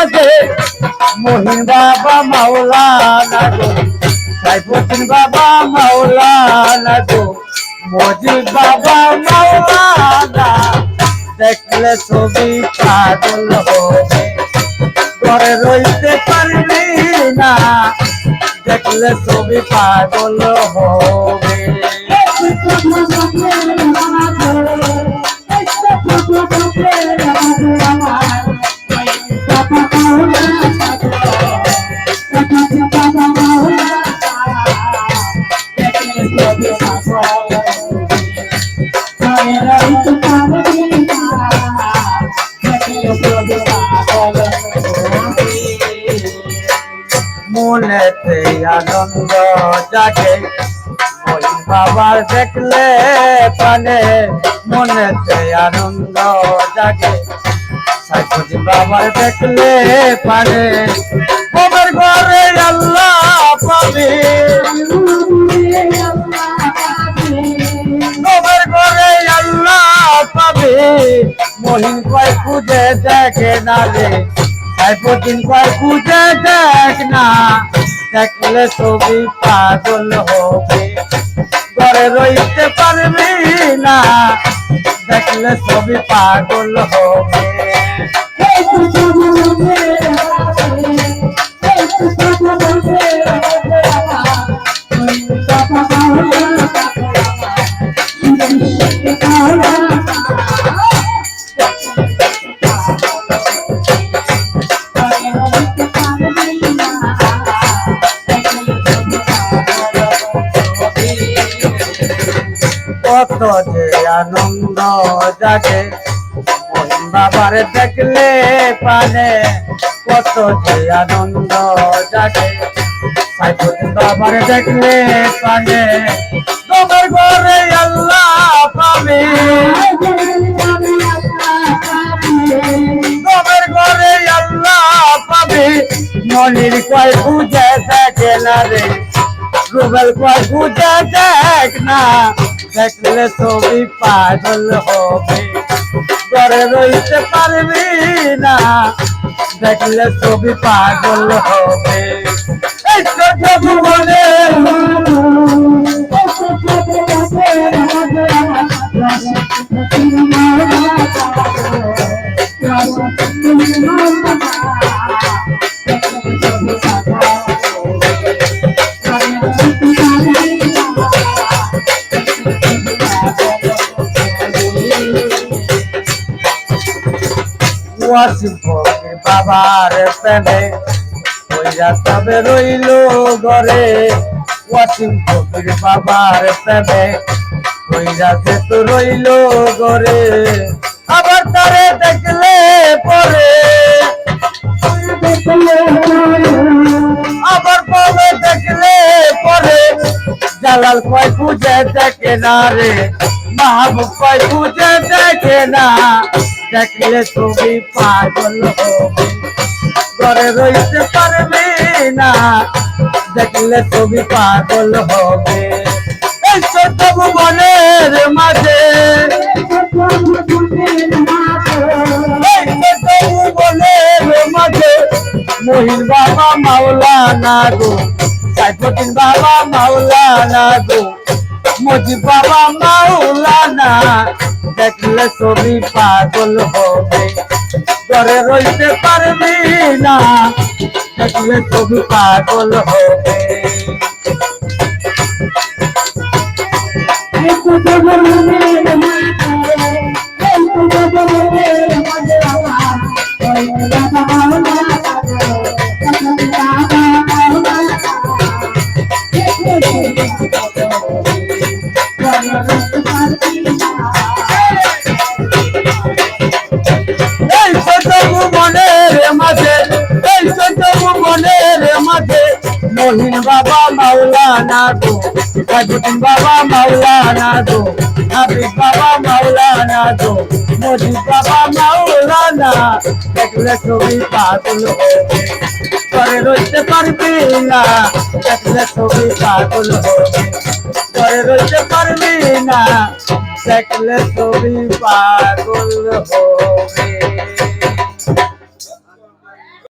মাঝে মহিন বাবা মাওলানা গো সাইফুদ্দিন বাবা মাওলানা গো মজিদ বাবা মাওলানা দেখলে ছবি পাগল হবে ঘরে রইতে পারবি না দেখলে ছবি পাগল হবে মনেতে আনন্দ জাগে ওই বাবার দেখলে পানে মনেতে আনন্দ জাগে সাইফুদ্দিন বাবার দেখলে পানে বাবার ঘরে আল্লাহ পাবি বাবার ঘরে আল্লাহ পাবি মহিন কয় খুঁজে দেখে না রে সাইফুদ্দিন কয় খুঁজে দেখ না দেখলে ছবি পাগল হবে ঘরে রইতে পারবি না দেখলে ছবি পাগল হবে কত যে আনন্দ জাগে মহিন বাবার দেখলে পানে কত যে আনন্দ জাগে সাইফুদ্দিন বাবার দেখলে পানে তোমার ঘরে আল্লাহ পাবে তোমার ঘরে আল্লাহ পাবে মনির কয় বুঝে দেখে না রে রুবেল কয় বুঝে দেখ না দেখলে ছবি পাগল হবে ঘরে রইতে পারবি না দেখলে ছবি পাগল হবে এই ছোট ভুবনে ওয়াসিম ফকির বাবার প্রেমে ওইরা তবে রইল ঘরে ওয়াসিম ফকির বাবার প্রেমে ওইরা তো রইল ঘরে আবার তারে দেখলে পরে আবার পরে দেখলে পরে জালাল কয় খুঁজে দেখে না রে মাহবুব কয় খুঁজে দেখে না দেখলে ছবি পাগল হবে ঘরে রইতে পারবি না দেখলে ছবি পাগল হবে এই ছোট ভুবনের মাঝে এই ছোট ভুবনের মাঝে মহিন বাবা মাওলানা গো সাইফুদ্দিন বাবা মাওলানা গো মজিদ বাবা মাওলানা দেখলে ছবি পাগল হবে ঘরে রইতে পারবি না দেখলে ছবি পাগল হবে মহিন বাবা মাওলানা গো সাইফুদ্দিন বাবা মাওলানা গো হাবিব বাবা মাওলানা গো মজিদ বাবা মাওলানা দেখলে ছবি পাগল হবে ঘরে রইতে পারবি না দেখলে ছবি পাগল হবে ঘরে রইতে পারবি না দেখলে ছবি পাগল হবে।